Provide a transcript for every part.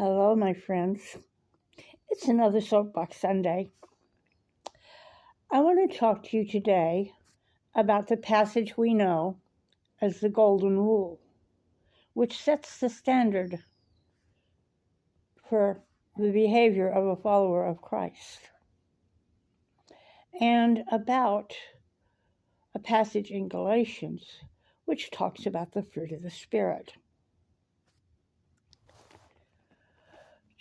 Hello, my friends. It's another Soapbox Sunday. I want to talk to you today about the passage we know as the Golden Rule, which sets the standard for the behavior of a follower of Christ, and about a passage in Galatians which talks about the fruit of the Spirit.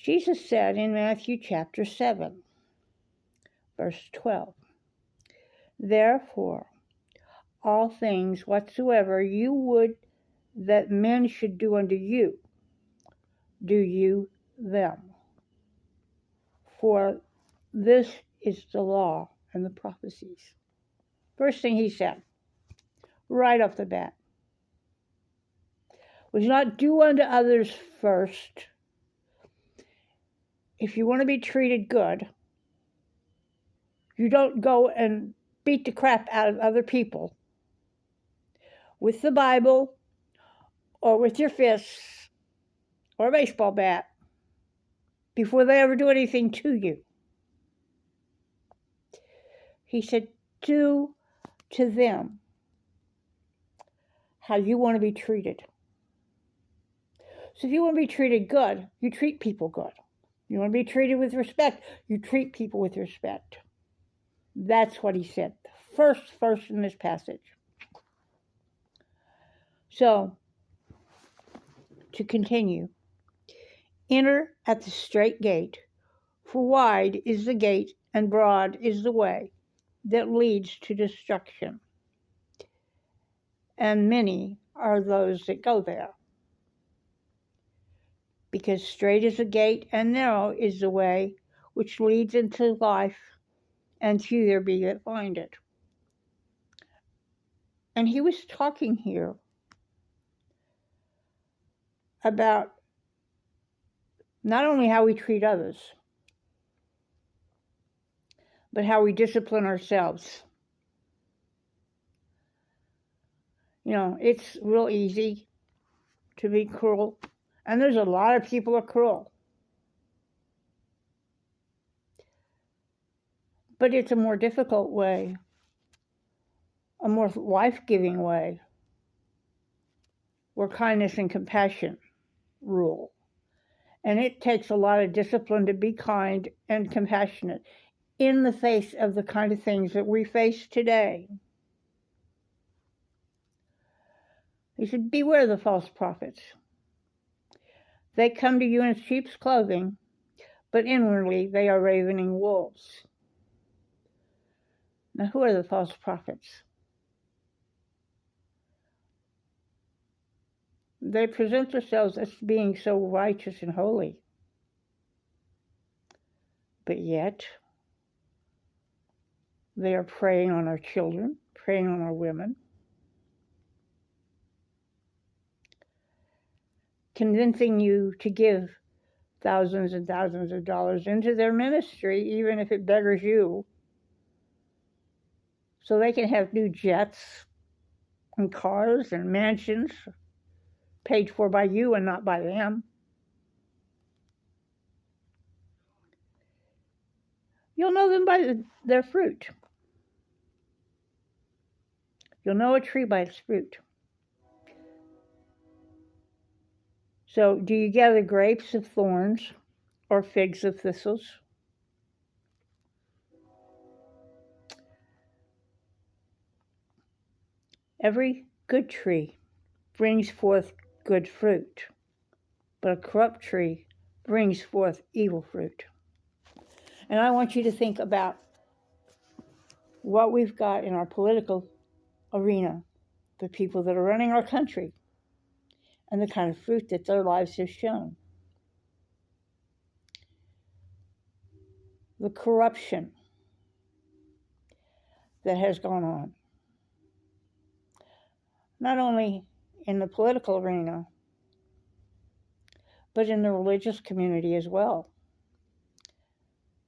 Jesus said in Matthew chapter 7, verse 12, "Therefore, all things whatsoever you would that men should do unto you, do you them. For this is the law and the prophecies." First thing he said, right off the bat, was not do unto others first. If you want to be treated good, you don't go and beat the crap out of other people with the Bible or with your fists or a baseball bat before they ever do anything to you. He said, do to them how you want to be treated. So if you want to be treated good, you treat people good. You want to be treated with respect, you treat people with respect. That's what he said. First in this passage. So, to continue, enter at the strait gate, for wide is the gate and broad is the way that leads to destruction, and many are those that go there. Because strait is the gate and narrow is the way which leads into life, and few there be that find it. And he was talking here about not only how we treat others, but how we discipline ourselves. You know, it's real easy to be cruel, and there's a lot of people are cruel. But it's a more difficult way, a more life-giving way, where kindness and compassion rule. And it takes a lot of discipline to be kind and compassionate in the face of the kind of things that we face today. He said, beware the false prophets. They come to you in sheep's clothing, but inwardly they are ravening wolves. Now, who are the false prophets? They present themselves as being so righteous and holy, but yet they are preying on our children, preying on our women, convincing you to give thousands and thousands of dollars into their ministry, even if it beggars you, so they can have new jets and cars and mansions paid for by you and not by them. You'll know them by their fruit. You'll know a tree by its fruit. So, do you gather grapes of thorns or figs of thistles? Every good tree brings forth good fruit, but a corrupt tree brings forth evil fruit. And I want you to think about what we've got in our political arena, the people that are running our country, and the kind of fruit that their lives have shown. The corruption that has gone on, not only in the political arena, but in the religious community as well.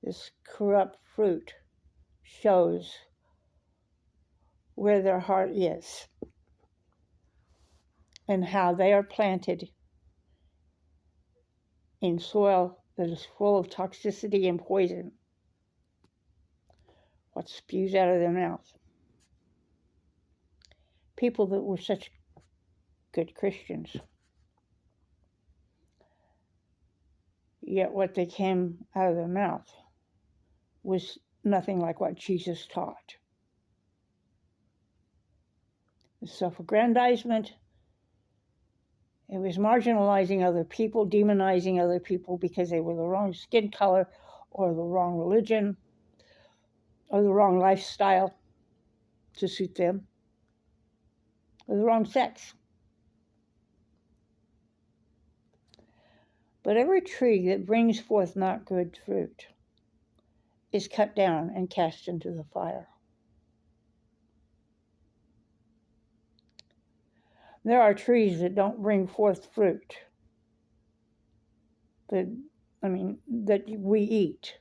This corrupt fruit shows where their heart is and how they are planted in soil that is full of toxicity and poison. What spews out of their mouth. People that were such good Christians. Yet what they came out of their mouth was nothing like what Jesus taught. The self-aggrandizement. It was marginalizing other people, demonizing other people because they were the wrong skin color or the wrong religion or the wrong lifestyle to suit them, or the wrong sex. But every tree that brings forth not good fruit is cut down and cast into the fire. There are trees that don't bring forth fruit that we eat.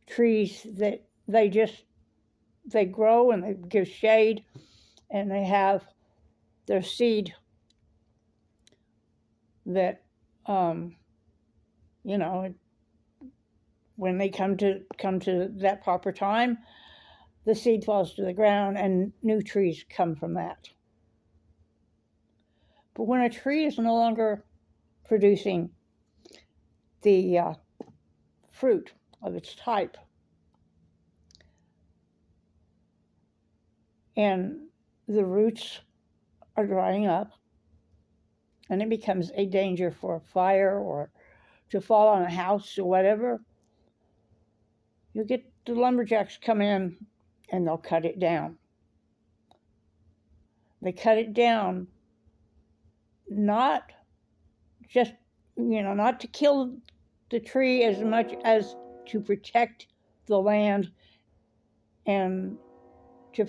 Trees that they grow and they give shade and they have their seed that, when they come to that proper time, the seed falls to the ground and new trees come from that. But when a tree is no longer producing the fruit of its type, and the roots are drying up, and it becomes a danger for a fire or to fall on a house or whatever, you'll get the lumberjacks come in and they'll cut it down. They cut it down not just, not to kill the tree as much as to protect the land and to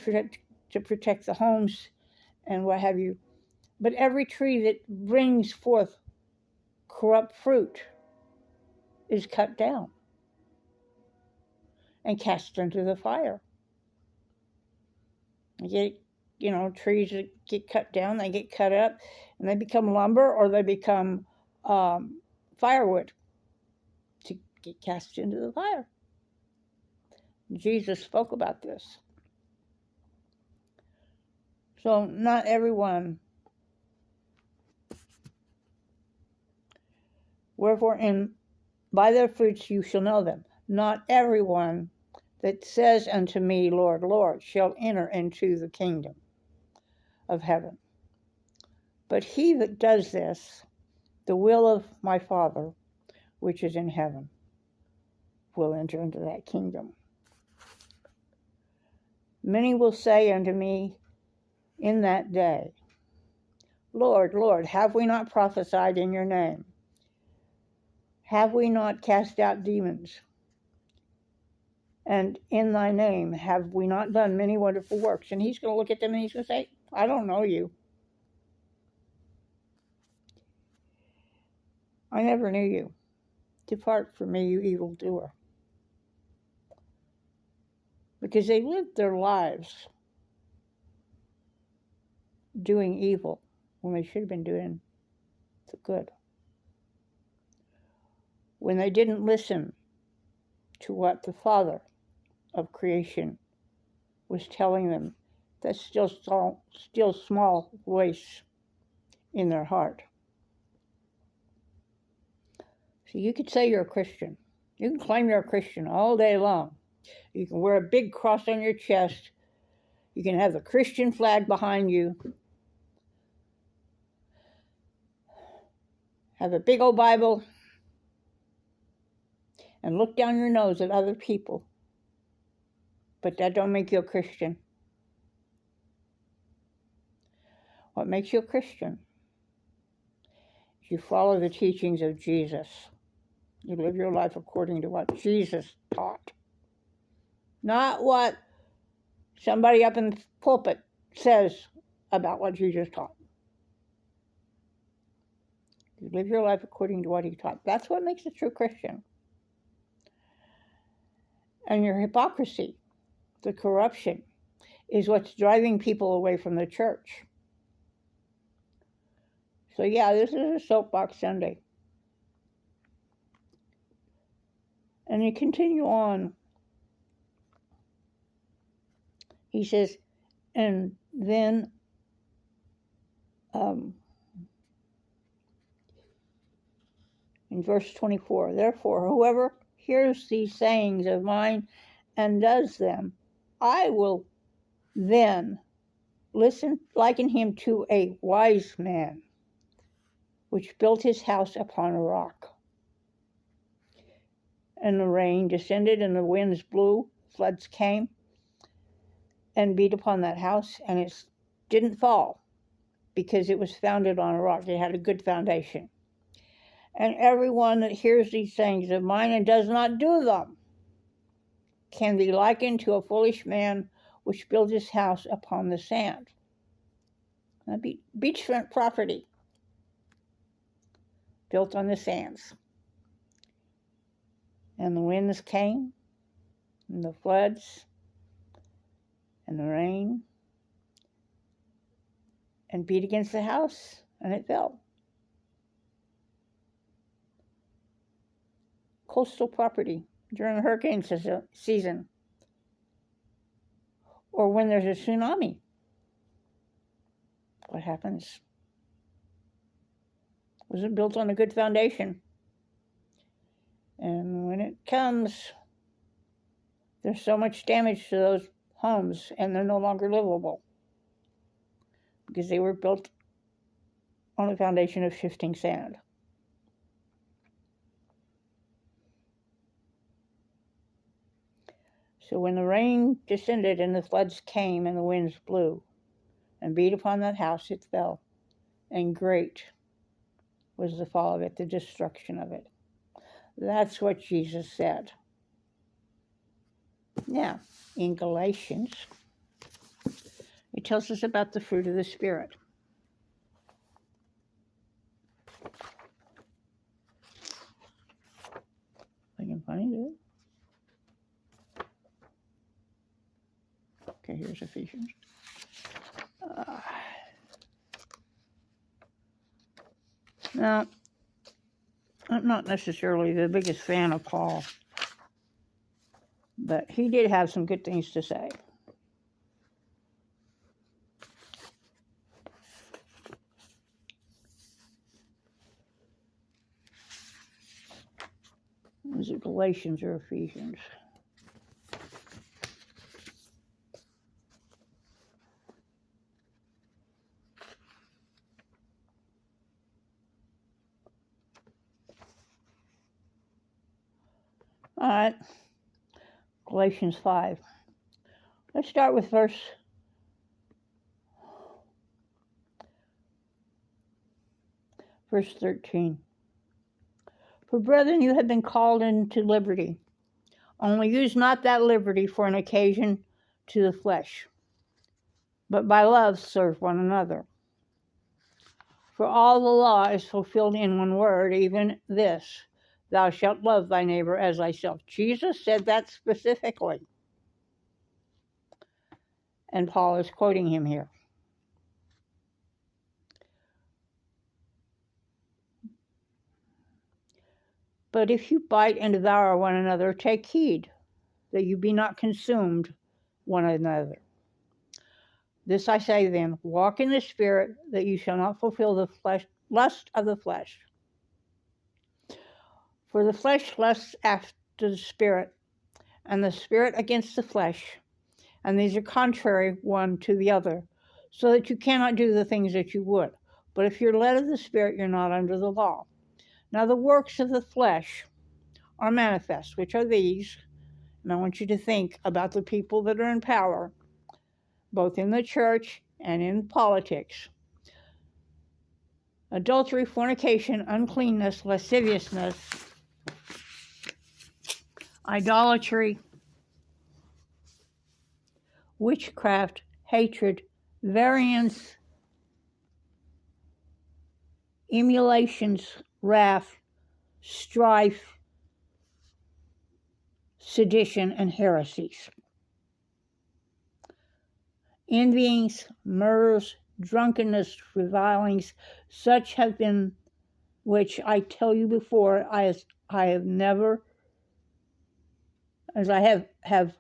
protect the homes and what have you. But every tree that brings forth corrupt fruit is cut down and cast into the fire. You get, trees that get cut down, they get cut up, and they become lumber or they become firewood to get cast into the fire. Jesus spoke about this. So not everyone. Wherefore, by their fruits you shall know them. Not everyone that says unto me, Lord, Lord, shall enter into the kingdom of heaven. But he that does this, the will of my Father, which is in heaven, will enter into that kingdom. Many will say unto me in that day, Lord, Lord, have we not prophesied in your name? Have we not cast out demons? And in thy name have we not done many wonderful works? And he's going to look at them and he's going to say, I don't know you. I never knew you. Depart from me, you evildoer. Because they lived their lives doing evil when they should have been doing the good. When they didn't listen to what the Father of creation was telling them, that still small voice in their heart. So you could say you're a Christian. You can claim you're a Christian all day long. You can wear a big cross on your chest. You can have the Christian flag behind you. Have a big old Bible. And look down your nose at other people. But that don't make you a Christian. What makes you a Christian is you follow the teachings of Jesus. You live your life according to what Jesus taught. Not what somebody up in the pulpit says about what Jesus taught. You live your life according to what he taught. That's what makes a true Christian. And your hypocrisy, the corruption, is what's driving people away from the church. So yeah, this is a Soapbox Sunday. And you continue on. He says, and then in verse 24, therefore, whoever hears these sayings of mine and does them, I will then liken him to a wise man, which built his house upon a rock. And the rain descended, and the winds blew, floods came, and beat upon that house, and it didn't fall, because it was founded on a rock. It had a good foundation. And everyone that hears these sayings of mine and does not do them can be likened to a foolish man which built his house upon the sand. Beachfront property built on the sands. And the winds came, and the floods, and the rain, and beat against the house, and it fell. Coastal property during the hurricane season, or when there's a tsunami. What happens? Was it built on a good foundation? And when it comes, there's so much damage to those homes, and they're no longer livable because they were built on a foundation of shifting sand. So when the rain descended and the floods came and the winds blew and beat upon that house, it fell. And great was the fall of it, the destruction of it. That's what Jesus said. Now, in Galatians, it tells us about the fruit of the Spirit. I can find it. Okay, here's Ephesians. Now, I'm not necessarily the biggest fan of Paul, but he did have some good things to say. Is it Galatians or Ephesians? All right, Galatians 5. Let's start with verse 13. For brethren, you have been called into liberty. Only use not that liberty for an occasion to the flesh, but by love serve one another. For all the law is fulfilled in one word, even this, thou shalt love thy neighbor as thyself. Jesus said that specifically. And Paul is quoting him here. But if you bite and devour one another, take heed that you be not consumed one another. This I say then, walk in the Spirit, that you shall not fulfill the lust of the flesh. For the flesh lusts after the Spirit, and the Spirit against the flesh, and these are contrary one to the other, so that you cannot do the things that you would. But if you're led of the Spirit, you're not under the law. Now the works of the flesh are manifest, which are these, and I want you to think about the people that are in power, both in the church and in politics. Adultery, fornication, uncleanness, lasciviousness, idolatry, witchcraft, hatred, variance, emulations, wrath, strife, sedition, and heresies. Envyings, murders, drunkenness, revilings, such have been, which I tell you before, I have never As I have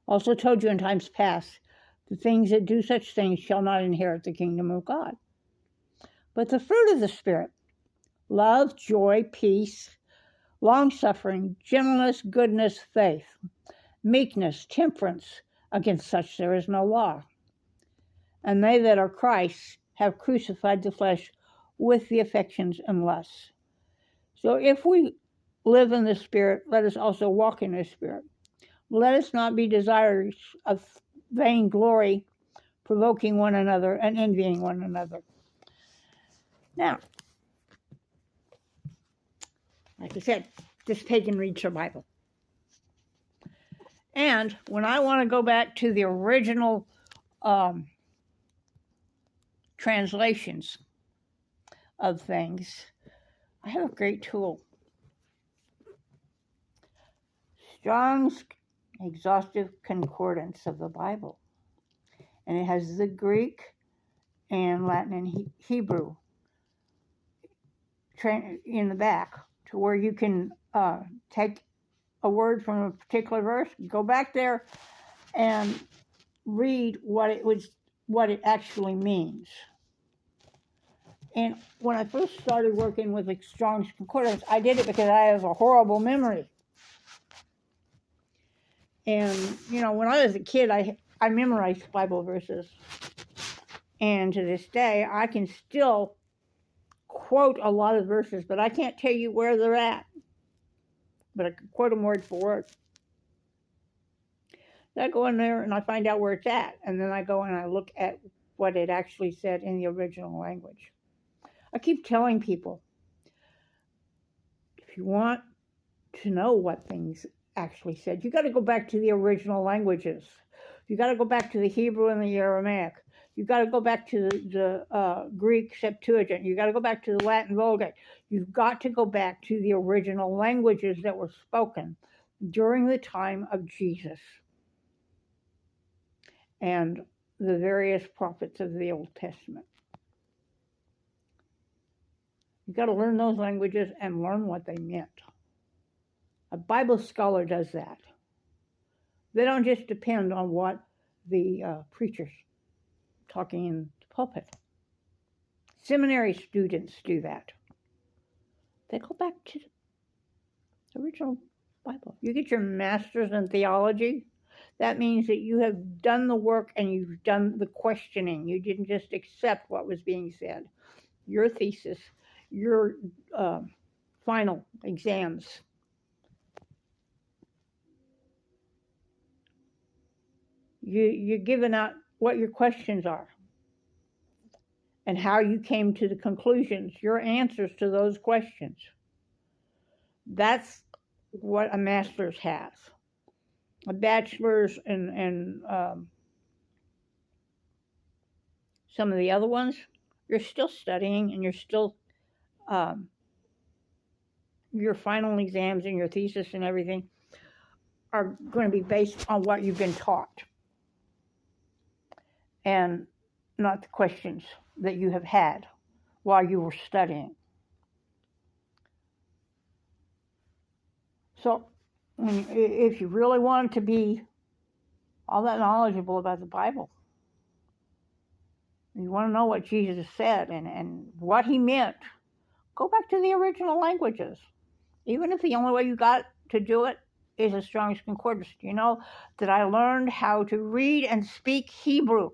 also told you in times past, the things that do such things shall not inherit the kingdom of God. But the fruit of the Spirit, love, joy, peace, long-suffering, gentleness, goodness, faith, meekness, temperance, against such there is no law. And they that are Christ's have crucified the flesh with the affections and lusts. So if we live in the Spirit, let us also walk in the Spirit. Let us not be desirous of vainglory, provoking one another and envying one another. Now, like I said, this pagan reads her Bible. And when I want to go back to the original translations of things, I have a great tool. Strong's Exhaustive Concordance of the Bible. And it has the Greek and Latin and Hebrew in the back, to where you can take a word from a particular verse, go back there and read what it actually means. And when I first started working with Strong's Concordance, I did it because I have a horrible memory. And, when I was a kid, I memorized Bible verses. And to this day, I can still quote a lot of verses, but I can't tell you where they're at. But I can quote them word for word. I go in there and I find out where it's at. And then I go and I look at what it actually said in the original language. I keep telling people, if you want to know what things actually said, you got to go back to the original languages. You got to go back to the Hebrew and the Aramaic. You got to go back to the Greek Septuagint. You got to go back to the Latin Vulgate. You've got to go back to the original languages that were spoken during the time of Jesus and the various prophets of the Old Testament. You've got to learn those languages and learn what they meant. A Bible scholar does that. They don't just depend on what the preacher's talking in the pulpit. Seminary students do that. They go back to the original Bible. You get your master's in theology. That means that you have done the work and you've done the questioning. You didn't just accept what was being said. Your thesis, your final exams. You're giving out what your questions are and how you came to the conclusions, your answers to those questions. That's what a master's has. A bachelor's and some of the other ones, you're still studying and you're still, your final exams and your thesis and everything are going to be based on what you've been taught and not the questions that you have had while you were studying. So if you really want to be all that knowledgeable about the Bible, you want to know what Jesus said and what he meant, go back to the original languages. Even if the only way you got to do it is a Strong's Concordance. You know that I learned how to read and speak Hebrew,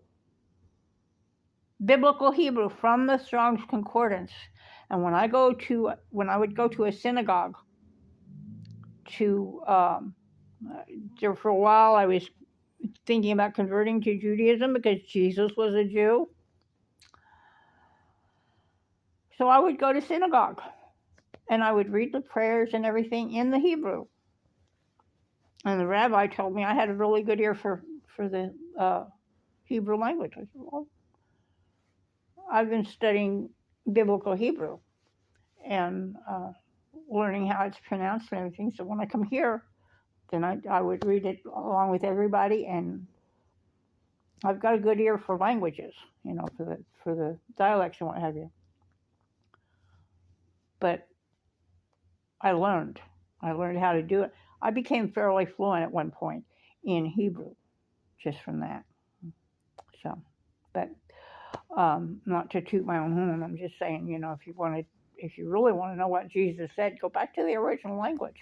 biblical Hebrew, from the Strong's Concordance. And when I would go to a synagogue there for a while, I was thinking about converting to Judaism because Jesus was a Jew. So I would go to synagogue and I would read the prayers and everything in the Hebrew. And the rabbi told me I had a really good ear for the Hebrew language. I said, well, I've been studying biblical Hebrew and learning how it's pronounced and everything. So when I come here, then I would read it along with everybody, and I've got a good ear for languages, for the dialects and what have you. But I learned how to do it. I became fairly fluent at one point in Hebrew just from that. So, but not to toot my own horn. I'm just saying, if you really want to know what Jesus said, go back to the original language.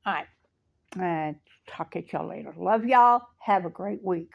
All right. Talk at y'all later. Love y'all. Have a great week.